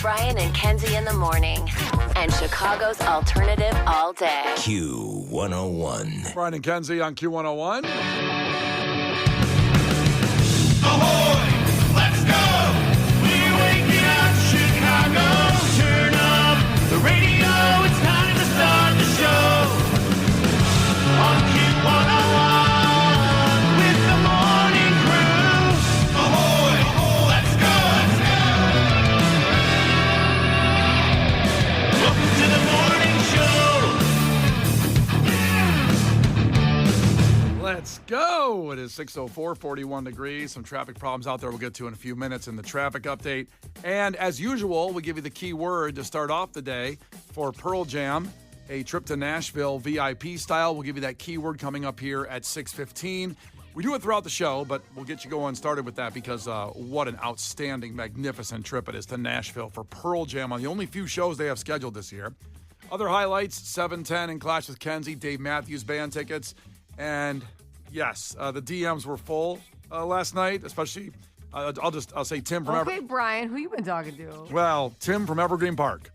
Brian and Kenzie in the morning. And Chicago's alternative all day. Q101. Brian and Kenzie on Q101. Ahoy! Let's go! We're waking up Chicago. Turn up the radio. It's time to start the show. On Q101 with the morning crew. Ahoy! Let's go! Welcome to the morning show. Let's go. It is 6:04, 41 degrees. Some traffic problems out there we'll get to in a few minutes in the traffic update. And as usual, we give you the key word to start off the day for Pearl Jam, a trip to Nashville VIP style. We'll give you that key word coming up here at 6:15. We do it throughout the show, but we'll get you going started with that because what an outstanding, magnificent trip it is to Nashville for Pearl Jam on the only few shows they have scheduled this year. Other highlights, 7:10 in Clash with Kenzie, Dave Matthews Band tickets. And yes, the DMs were full last night, especially, I'll say Tim from Okay, Brian, who you been talking to? Well, Tim from Evergreen Park.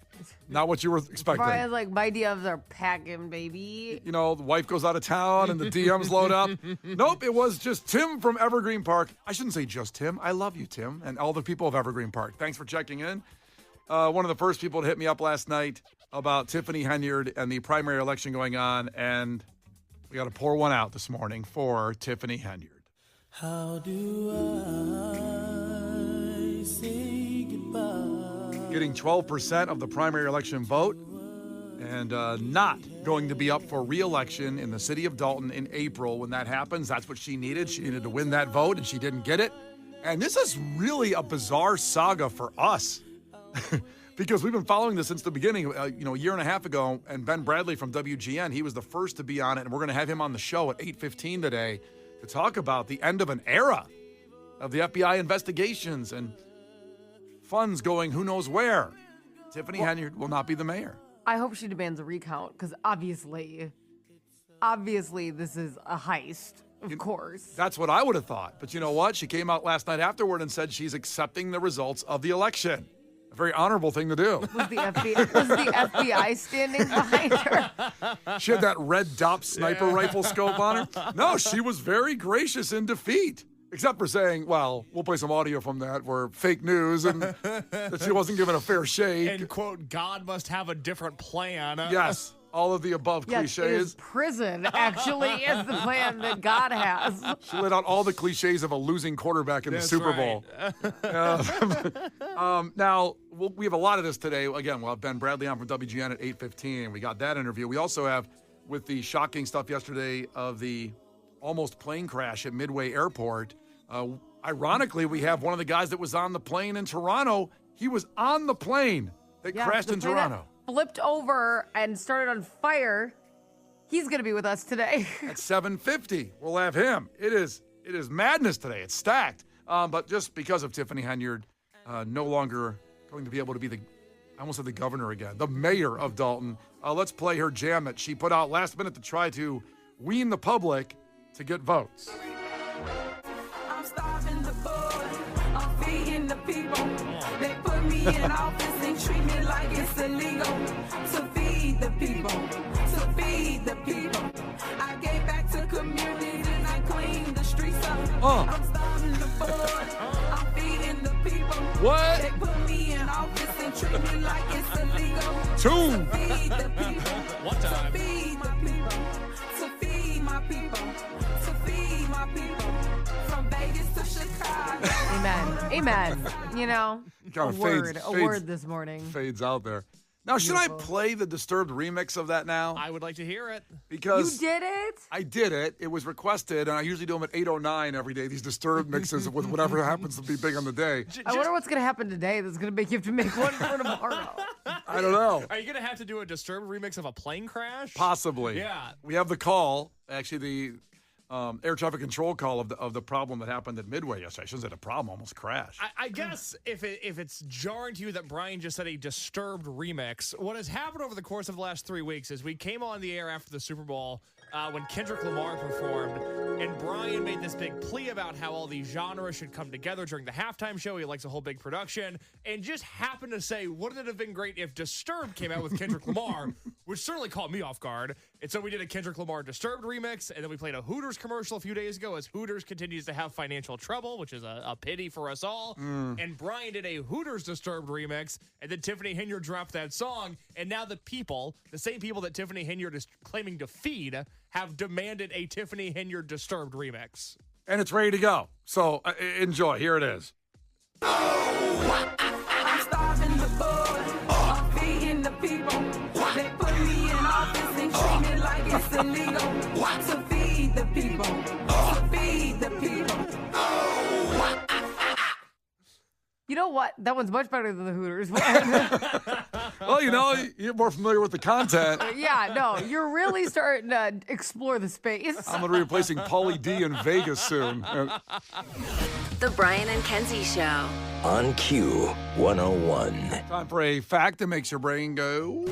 Not what you were expecting. Brian's like, my DMs are packing, baby. You know, the wife goes out of town and the DMs load up. Nope, it was just Tim from Evergreen Park. I shouldn't say just Tim. I love you, Tim, and all the people of Evergreen Park. Thanks for checking in. One of the first people to hit me up last night about Tiffany Henyard and the primary election going on, and we got to pour one out this morning for Tiffany Henyard. How do I say goodbye? Getting 12% of the primary election vote and not going to be up for re-election in the city of Dalton in April when that happens. That's what she needed. She needed to win that vote, and she didn't get it. And this is really a bizarre saga for us because we've been following this since the beginning, a year and a half ago, and Ben Bradley from WGN, he was the first to be on it, and we're going to have him on the show at 8:15 today to talk about the end of an era of the FBI investigations and funds going who knows where. Tiffany Henyard will not be the mayor. I hope she demands a recount because obviously this is a heist, of course. That's what I would have thought. But you know what? She came out last night afterward and said she's accepting the results of the election. A very honorable thing to do. Was the FBI standing behind her? She had that red dot sniper rifle scope on her. No, she was very gracious in defeat. Except for saying, well, we'll play some audio from that where fake news and that she wasn't given a fair shake. And, quote, God must have a different plan. Yes, all of the above Yes, cliches. it is prison, actually, is the plan that God has. She laid out all the cliches of a losing quarterback in the Super Bowl. Now, we have a lot of this today. Again, we'll have Ben Bradley on from WGN at 8:15. We got that interview. We also have, with the shocking stuff yesterday of the almost plane crash at Midway Airport. Ironically, we have one of the guys that was on the plane in Toronto. He was on the plane that crashed in Toronto. Flipped over and started on fire. He's going to be with us today. At 7:50, we'll have him. It is madness today. It's stacked. But just because of Tiffany Henyard, no longer going to be able to be I almost said the governor again, the mayor of Dalton. Let's play her jam that she put out last minute to try to wean the public to get votes. I'm starving the boys, I'm feeding the people. They put me in office and treat me like it's illegal. To feed the people, to feed the people. I gave back to communities and I cleaned the streets up. I'm starving the boys, I'm feeding the people. What? They put me in office and treat me like it's illegal. Two. To feed the people. One time. To feed the people. To feed my people. To feed my people. From Vegas to Chicago. Amen. You know, Kind a of word this morning. Fades out there. Now, should I play the Disturbed remix of that now? I would like to hear it. Because You did it? I did it. It was requested, and I usually do them at 8:09 every day, these Disturbed mixes with whatever happens to be big on the day. I wonder what's going to happen today that's going to make you have to make one for tomorrow. I don't know. Are you going to have to do a Disturbed remix of a plane crash? Possibly. Yeah. We have the call, actually the air traffic control call of the problem that happened at Midway yesterday. I shouldn't say the problem, almost crashed. I guess if it's jarring to you that Brian just said a Disturbed remix, what has happened over the course of the last 3 weeks is we came on the air after the Super Bowl when Kendrick Lamar performed, and Brian made this big plea about how all these genres should come together during the halftime show. He likes a whole big production, and just happened to say, wouldn't it have been great if Disturbed came out with Kendrick Lamar, which certainly caught me off guard. And so we did a Kendrick Lamar Disturbed remix, and then we played a Hooters commercial a few days ago as Hooters continues to have financial trouble, which is a pity for us all. And Brian did a Hooters Disturbed remix, and then Tiffany Hinyard dropped that song, and now the same people that Tiffany Hinyard is claiming to feed, have demanded a Tiffany Hinyard Disturbed remix. And it's ready to go. So enjoy. Here it is. I'm starving the boy. I'm feeding the people. They put me in office and treat me like it's illegal. To feed the people. To feed the people. You know what? That one's much better than the Hooters one. Well, you're more familiar with the content. Yeah, no, you're really starting to explore the space. I'm going to be replacing Pauly D in Vegas soon. The Brian and Kenzie Show. On Q101. Time for a fact that makes your brain go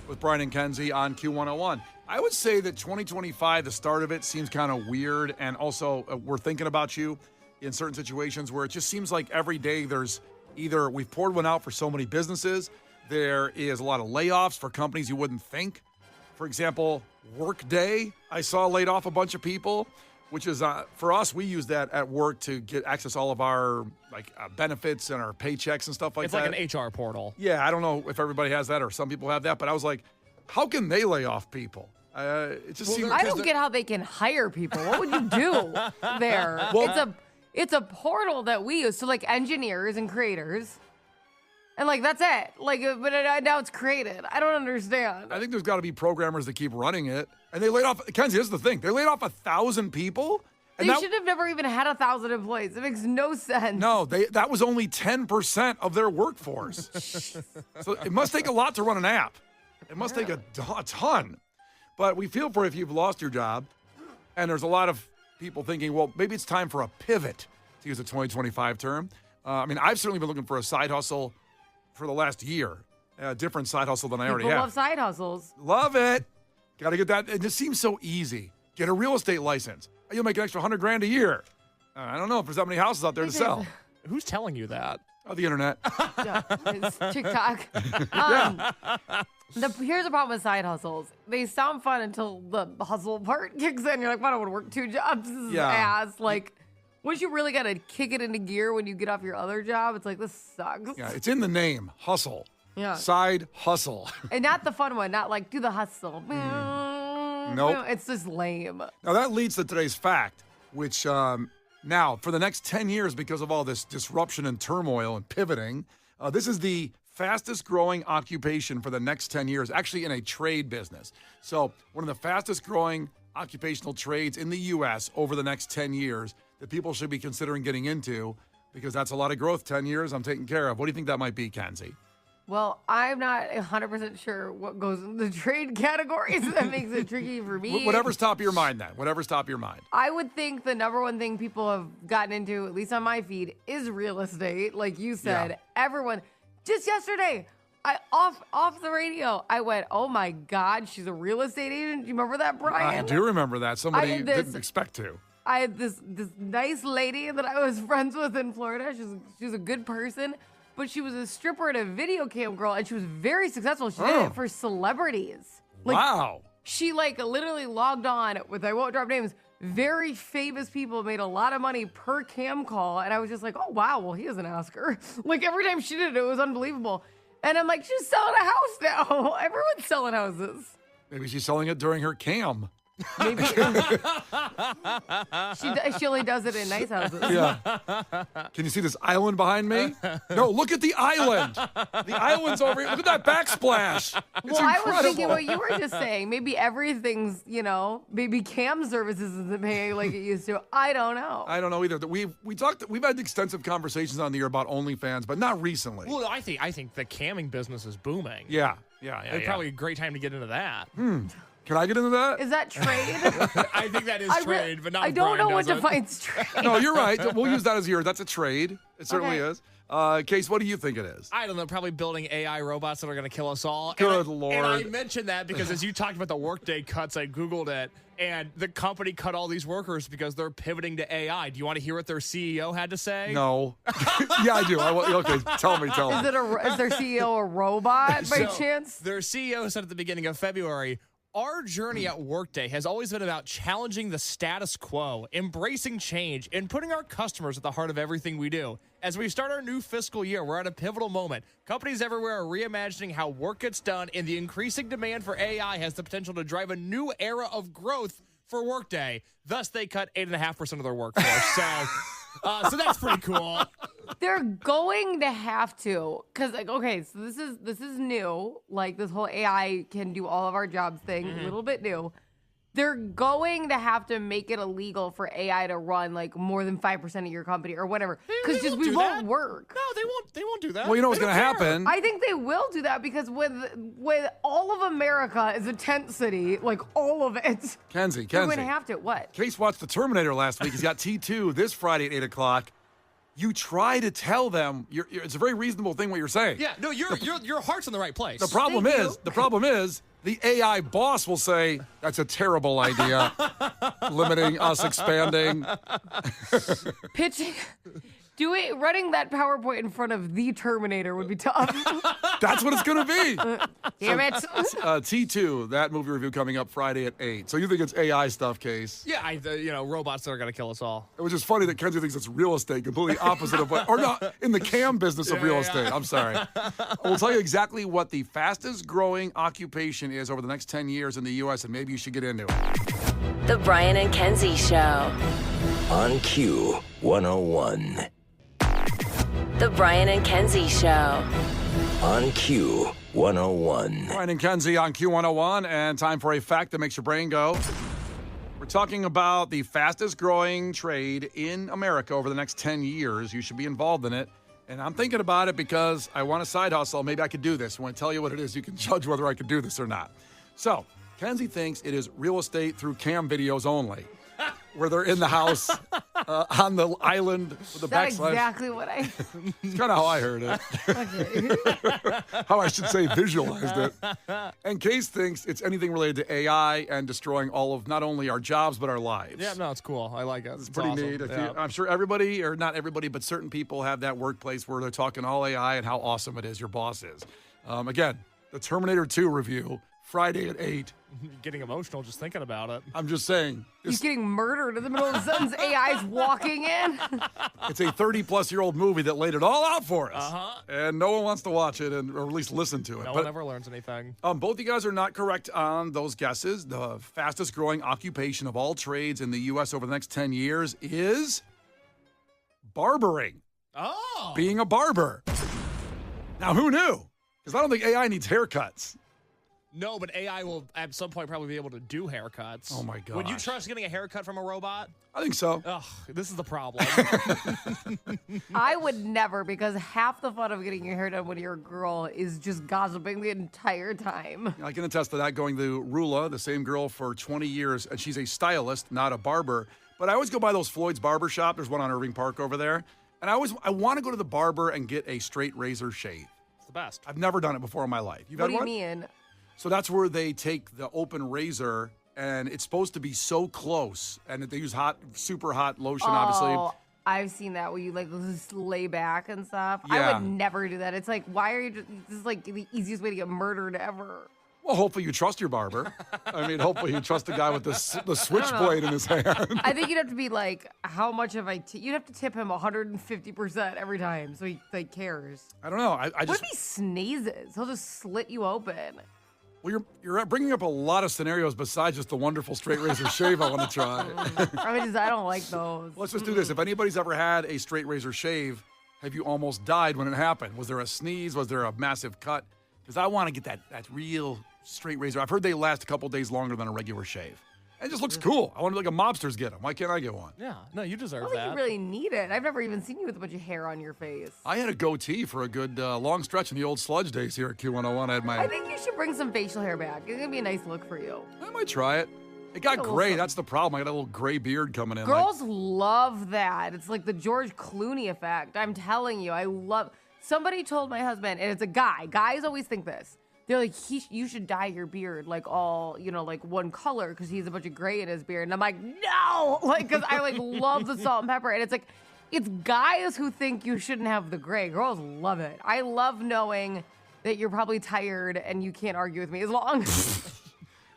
with Brian and Kenzie on Q101. I would say that 2025, the start of it, seems kind of weird. And also, we're thinking about you in certain situations where it just seems like every day there's either we've poured one out for so many businesses, there is a lot of layoffs for companies you wouldn't think. For example, Workday, I saw laid off a bunch of people, which is, for us, we use that at work to get access to all of our benefits and our paychecks and stuff like that. It's like an HR portal. Yeah, I don't know if everybody has that or some people have that, but I was like, how can they lay off people? It just seems. I don't get how they can hire people. What would you do there? Well, it's a portal that we use. So like engineers and creators. And that's it. But now it's created. I don't understand. I think there's got to be programmers that keep running it. And they laid off, Kenzie, this is the thing. They laid off 1,000 people. And They should have never even had 1,000 employees. It makes no sense. No, that was only 10% of their workforce. So it must take a lot to run an app. It must take a ton. But we feel for if you've lost your job. And there's a lot of people thinking, well, maybe it's time for a pivot, to use a 2025 term. I've certainly been looking for a side hustle for the last year, a different side hustle than I already have. People love side hustles. Love it. Got to get that. It just seems so easy. Get a real estate license. You'll make an extra $100,000 a year. I don't know if there's that many houses out there to sell. Who's telling you that? Oh, the internet. Yeah, it's TikTok. Here's the problem with side hustles. They sound fun until the hustle part kicks in. You're like, well, I don't want to work 2 jobs. This is ass. Once you really got to kick it into gear when you get off your other job, it's like, this sucks. Yeah, it's in the name. Hustle. Yeah. Side hustle. And not the fun one. Not do the hustle. Nope. It's just lame. Now, that leads to today's fact, which now, for the next 10 years, because of all this disruption and turmoil and pivoting, this is the fastest growing occupation for the next 10 years, actually in a trade business. So one of the fastest growing occupational trades in the U.S. over the next 10 years that people should be considering getting into, because that's a lot of growth. 10 years, I'm taking care of. What do you think that might be, Kenzie? Well, I'm not 100% sure what goes in the trade categories. That makes it tricky for me. Whatever's top of your mind, then. Whatever's top of your mind. I would think the number one thing people have gotten into, at least on my feed, is real estate. Like you said, everyone. Just yesterday, off the radio, I went, oh my God, she's a real estate agent. Do you remember that, Brian? I do remember that. Somebody didn't expect to. I had this nice lady that I was friends with in Florida. She's a good person. But she was a stripper and a video cam girl, and she was very successful. She did it for celebrities. Wow. She literally logged on with, I won't drop names, very famous people, made a lot of money per cam call. And I was just like, oh, wow, well, he doesn't ask her. Every time she did it, it was unbelievable. And I'm like, she's selling a house now. Everyone's selling houses. Maybe she's selling it during her cam. Maybe she only does it in nice houses. Yeah. Can you see this island behind me? No, look at the island. The island's over here. Look at that backsplash. It's I incredible. was thinking what you were just saying. Maybe everything's, maybe cam services isn't paying like it used to. I don't know. I don't know either. We've had extensive conversations on the air about OnlyFans, but not recently. Well, I think the camming business is booming. Yeah. It's probably a great time to get into that. Can I get into that? Is that trade? I think that is trade, but not I don't know Brian what does it. defines trade. No, you're right. We'll use that as yours. That's a trade. It certainly is. Case, what do you think it is? I don't know, probably building AI robots that are going to kill us all. Good And Lord. I mentioned that because as you talked about the Workday cuts, I Googled it. And the company cut all these workers because they're pivoting to AI. Do you want to hear what their CEO had to say? No. Yeah, I do. Okay, tell me. Is their CEO a robot by chance? Their CEO said at the beginning of February, our journey at Workday has always been about challenging the status quo, embracing change, and putting our customers at the heart of everything we do. As we start our new fiscal year, we're at a pivotal moment. Companies everywhere are reimagining how work gets done, and the increasing demand for AI has the potential to drive a new era of growth for Workday. Thus, they cut 8.5% of their workforce. So that's pretty cool. They're going to have to, because okay, so this is new. Like this whole AI can do all of our jobs thing, a little bit new. They're going to have to make it illegal for AI to run like more than 5% of your company or whatever, because just we won't work. No, they won't. They won't do that. Well, you know what's going to happen? I think they will do that because with all of America is a tent city, like all of it. Kenzie. They're going to have to. What? Case watched The Terminator last week. He's got T2 this Friday at 8 o'clock. You try to tell them. It's a very reasonable thing what you're saying. Yeah, no, your heart's in the right place. The problem is, the AI boss will say, that's a terrible idea, limiting us expanding. Pitching. Running that PowerPoint in front of the Terminator would be tough. That's what it's going to be. Damn it. T2, that movie review coming up Friday at 8. So you think it's AI stuff, Case? Yeah, robots that are going to kill us all. It was just funny that Kenzie thinks it's real estate, completely opposite of what, or not, in the cam business of real estate. I'm sorry. We'll tell you exactly what the fastest growing occupation is over the next 10 years in the U.S., and maybe you should get into it. The Brian and Kenzie Show. On Q 101. The Brian and Kenzie Show. On Q 101. Brian and Kenzie on Q101, and time for a fact that makes your brain go. We're talking about the fastest growing trade in America over the next 10 years. You should be involved in it. And I'm thinking about it because I want a side hustle. Maybe I could do this. When I tell you what it is, you can judge whether I could do this or not. So, Kenzie thinks it is real estate through cam videos only, where they're in the house on the island with the That's backslash. exactly what I. It's kind of how I heard it. Okay. How I should say visualized it. And Case thinks it's anything related to AI and destroying all of not only our jobs, but our lives. Yeah, no, it's cool. I like it. It's Pretty awesome. neat. Yeah. I'm sure everybody, or not everybody, but certain people have that workplace where they're talking all AI and how awesome it is, your boss is. Again, the Terminator 2 review, Friday at 8. Getting emotional just thinking about it. I'm just saying. He's getting murdered in the middle of the sentence. AI's walking in. It's a 30-plus-year-old movie that laid it all out for us. Uh-huh. And no one wants to watch it or at least listen to it. No one ever learns anything. Both of you guys are not correct on those guesses. The fastest growing occupation of all trades in the U.S. over the next 10 years is barbering. Oh. Being a barber. Now, who knew? Because I don't think AI needs haircuts. No, but AI will at some point probably be able to do haircuts. Oh, my gosh. Would you trust getting a haircut from a robot? I think so. Ugh, this is the problem. I would never, because half the fun of getting your hair done when you're a girl is just gossiping the entire time. I can attest to that, going to Rula, the same girl for 20 years, and she's a stylist, not a barber. But I always go by those Floyd's Barber Shop. There's one on Irving Park over there. And I want to go to the barber and get a straight razor shave. It's the best. I've never done it before in my life. You've What had do you one? mean? So that's where they take the open razor, and it's supposed to be so close. And they use super hot lotion, obviously. Oh, I've seen that where you like just lay back and stuff. Yeah. I would never do that. It's like, why are you just, this is like the easiest way to get murdered ever. Well, hopefully you trust your barber. I mean, hopefully you trust the guy with the switchblade in his hand. I think you'd have to be like, how much have you'd have to tip him 150% every time so he like cares. I don't know. I What just. if he sneezes? He'll just slit you open. Well, you're bringing up a lot of scenarios besides just the wonderful straight razor shave I want to try. I don't like those. Let's just do this. If anybody's ever had a straight razor shave, have you almost died when it happened? Was there a sneeze? Was there a massive cut? Because I want to get that real straight razor. I've heard they last a couple days longer than a regular shave. It just looks cool. I want to be like a mobsters get them. Why can't I get one? Yeah, no, you I deserve don't think that. you really need it. I've never even seen you with a bunch of hair on your face. I had a goatee for a good long stretch in the old sludge days here at Q101. I had I think you should bring some facial hair back. It's gonna be a nice look for you. I might try it. It got A little gray. something. That's the problem. I got a little gray beard coming in. Girls love that. It's like the George Clooney effect. I'm telling you, I love. Somebody told my husband, and it's a guy. Guys always think this. they're like, you should dye your beard like all, like one color because he's a bunch of gray in his beard. And I'm like, no, like, because I like love the salt and pepper. And it's like, it's guys who think you shouldn't have the gray. Girls love it. I love knowing that you're probably tired and you can't argue with me as long.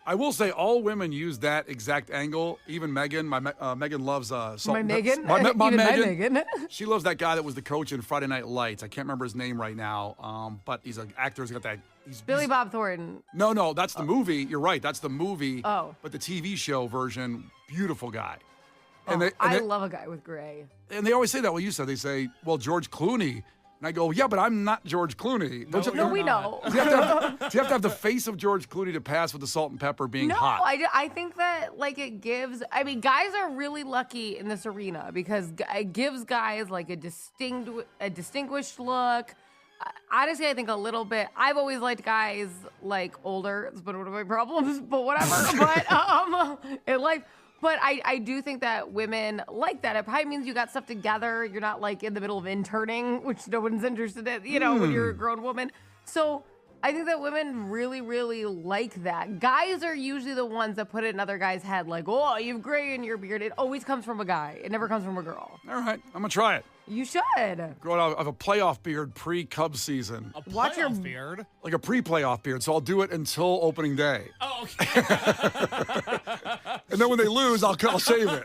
I will say all women use that exact angle. Even Megan. Megan loves salt. My Megan? My Even Megan. my Megan. She loves that guy that was the coach in Friday Night Lights. I can't remember his name right now, but he's an actor. He's got that. Billy Bob Thornton. No, that's the movie. You're right. That's the movie. Oh. But the TV show version, beautiful guy. I love a guy with gray. And they always say that. Well, you said they say, well, George Clooney. And I go, yeah, but I'm not George Clooney. No, we know. Do you have to have the face of George Clooney to pass with the salt and pepper being hot? No, I think that like it gives. I mean, guys are really lucky in this arena because it gives guys like a distinguished look. Honestly, I think a little bit. I've always liked guys like older. It's been one of my problems, but whatever. But I do think that women like that. It probably means you got stuff together. You're not like in the middle of interning, which no one's interested in, when you're a grown woman. So I think that women really, really like that. Guys are usually the ones that put it in other guys' head, like, oh, you have gray in your beard. It always comes from a guy. It never comes from a girl. All right, I'm going to try it. You should. Grow out of a playoff beard pre-Cubs season. A playoff beard? Like a pre-playoff beard, so I'll do it until opening day. Oh, okay. And then when they lose, I'll shave it.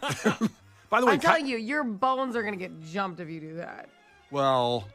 By the way, I'm telling you, your bones are going to get jumped if you do that. Well,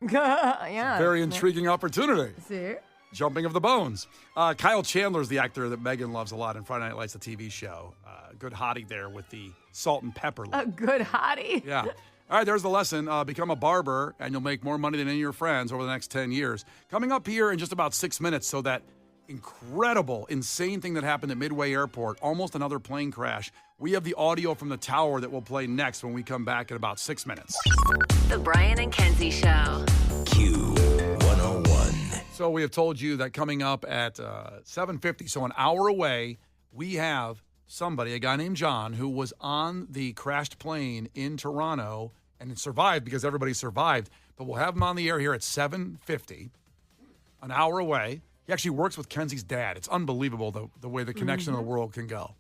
Yeah. very intriguing opportunity. See? Jumping of the bones. Kyle Chandler's the actor that Megan loves a lot in Friday Night Lights, the TV show. Good hottie there with the salt and pepper look. A good hottie. Yeah. All right, there's the lesson. Become a barber, and you'll make more money than any of your friends over the next 10 years. Coming up here in just about 6 minutes, so that incredible, insane thing that happened at Midway Airport, almost another plane crash. We have the audio from the tower that we'll play next when we come back in about 6 minutes. The Brian and Kenzie Show. Q101. So we have told you that coming up at 7:50, so an hour away, we have somebody, a guy named John, who was on the crashed plane in Toronto and survived because everybody survived. But we'll have him on the air here at 7:50, an hour away. He actually works with Kenzie's dad. It's unbelievable the way the connection in the world can go.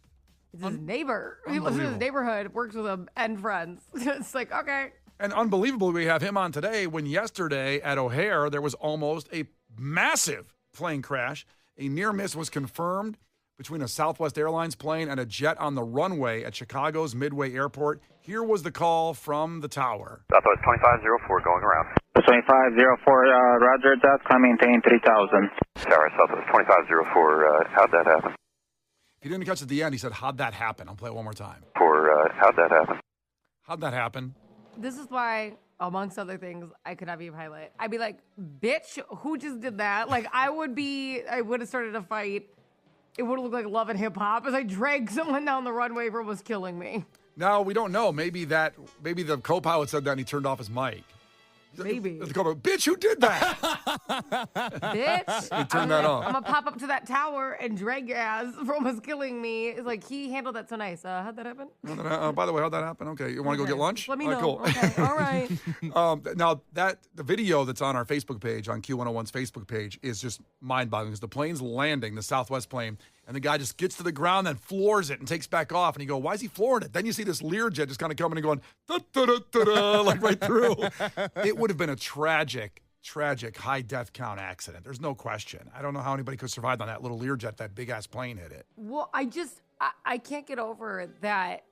It's his neighbor. He lives in his neighborhood, works with him, and friends. It's like, okay. And unbelievably, we have him on today when yesterday at O'Hare, there was almost a massive plane crash. A near miss was confirmed between a Southwest Airlines plane and a jet on the runway at Chicago's Midway Airport. Here was the call from the tower. Southwest 2504 going around. 2504, roger that, maintain 3000. Tower Southwest 2504, how'd that happen? He didn't catch at the end. He said, how'd that happen? I'll play it one more time. How'd that happen? How'd that happen? This is why, amongst other things, I could have you highlight. I'd be like, bitch, who just did that? Like, I would have started a fight. It would have looked like Love and Hip Hop as I dragged someone down the runway for almost killing me. No, we don't know. Maybe the co-pilot said that and he turned off his mic. Maybe. The co-pilot, bitch, who did that? Bitch. He turned that off. I'm going to pop up to that tower and drag your ass for almost killing me. It's like, he handled that so nice. How'd that happen? By the way, how'd that happen? Okay, you want to go get lunch? Let me All know. right, cool. Okay, all right. Now, the video that's on our Facebook page, on Q101's Facebook page, is just mind-boggling because the plane's landing, the Southwest plane, and the guy just gets to the ground and floors it and takes back off. And you go, why is he flooring it? Then you see this Learjet just kind of coming and going, da-da-da-da-da, like right through. It would have been a tragic high death count accident. There's no question. I don't know how anybody could survive on that little Learjet, that big-ass plane hit it. Well, I can't get over that.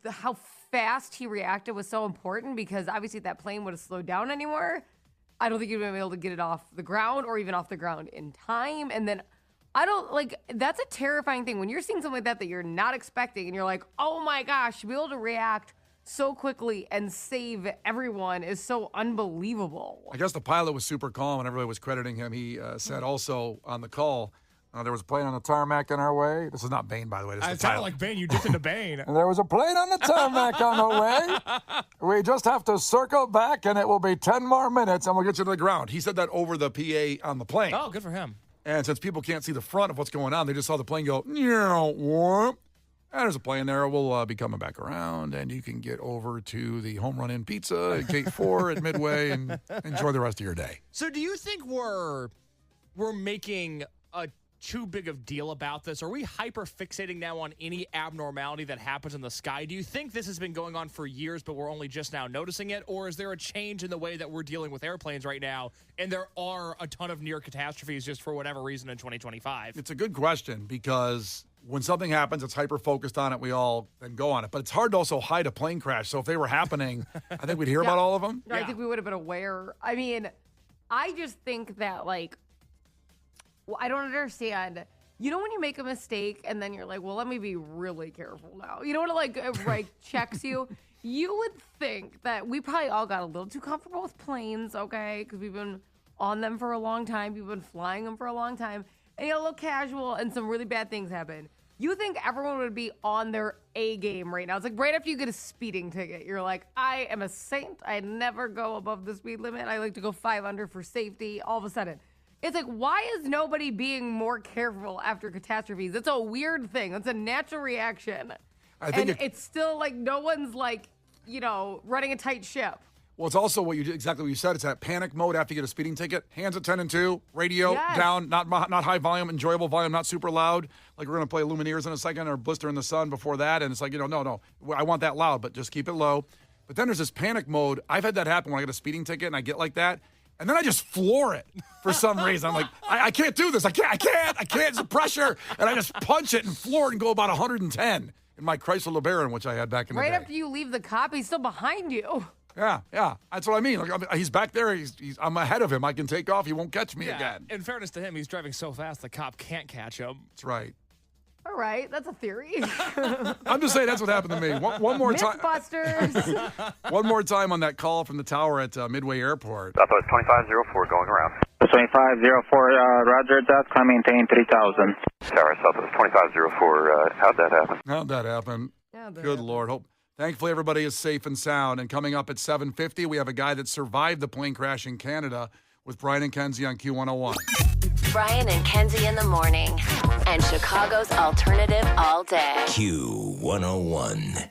How fast he reacted was so important because obviously if that plane would have slowed down anymore, I don't think you'd have been able to get it off the ground or even off the ground in time. And then that's a terrifying thing when you're seeing something like that you're not expecting and you're like, oh my gosh, to be able to react so quickly and save everyone is so unbelievable. I guess the pilot was super calm and everybody was crediting him. He said also on the call, there was a plane on the tarmac on our way. This is not Bane, by the way. This is It the sounded pilot. like Bane. You dipped into Bane. And there was a plane on the tarmac on the way. We just have to circle back and it will be 10 more minutes and we'll get you to the ground. He said that over the PA on the plane. Oh, good for him. And since people can't see the front of what's going on, they just saw the plane go, whoop. And there's a plane there. We'll be coming back around, and you can get over to the Home Run Inn Pizza at Gate 4 at Midway and enjoy the rest of your day. So do you think we're we're making too big of deal about this? Are we hyper fixating now on any abnormality that happens in the sky? Do you think this has been going on for years, but we're only just now noticing it? Or is there a change in the way that we're dealing with airplanes right now, and there are a ton of near catastrophes just for whatever reason in 2025? It's a good question because when something happens, it's hyper-focused on it. We all then go on it. But it's hard to also hide a plane crash. So if they were happening, I think we'd hear about all of them. I think we would have been aware. I mean, I just think that, like, I don't understand. You know when you make a mistake and then you're like, well, let me be really careful now. You know what, like, checks you? You would think that we probably all got a little too comfortable with planes, okay? Because we've been on them for a long time. We've been flying them for a long time. And you got a little casual and some really bad things happen. You think everyone would be on their A game right now. It's like right after you get a speeding ticket. You're like, I am a saint. I never go above the speed limit. I like to go 5 under for safety. All of a sudden. It's like, why is nobody being more careful after catastrophes? It's a weird thing. It's a natural reaction. I think it's still like no one's like, running a tight ship. Well, it's also exactly what you said. It's that panic mode after you get a speeding ticket. Hands at 10 and 2, radio down, not high volume, enjoyable volume, not super loud. Like we're going to play Lumineers in a second or Blister in the Sun before that. And it's like, no, I want that loud, but just keep it low. But then there's this panic mode. I've had that happen when I get a speeding ticket and I get like that. And then I just floor it for some reason. I'm like, I can't do this. I can't. It's the pressure. And I just punch it and floor it and go about 110 in my Chrysler LeBaron, which I had back in the day. Right after you leave the cop, he's still behind you. Yeah. That's what I mean. Like, he's back there. I'm ahead of him. I can take off. He won't catch me again. In fairness to him, he's driving so fast the cop can't catch him. That's right. All right, that's a theory. I'm just saying that's what happened to me. One more time. Mythbusters. One more time on that call from the tower at Midway Airport. That was 2504 going around. 2504, roger that. Climb maintain 3000. Tower Southwest 2504, how'd that happen? How'd that happen? Good Lord. Thankfully, everybody is safe and sound. And coming up at 7:50, we have a guy that survived the plane crash in Canada with Brian and Kenzie on Q101. Brian and Kenzie in the morning. And Chicago's alternative all day. Q101.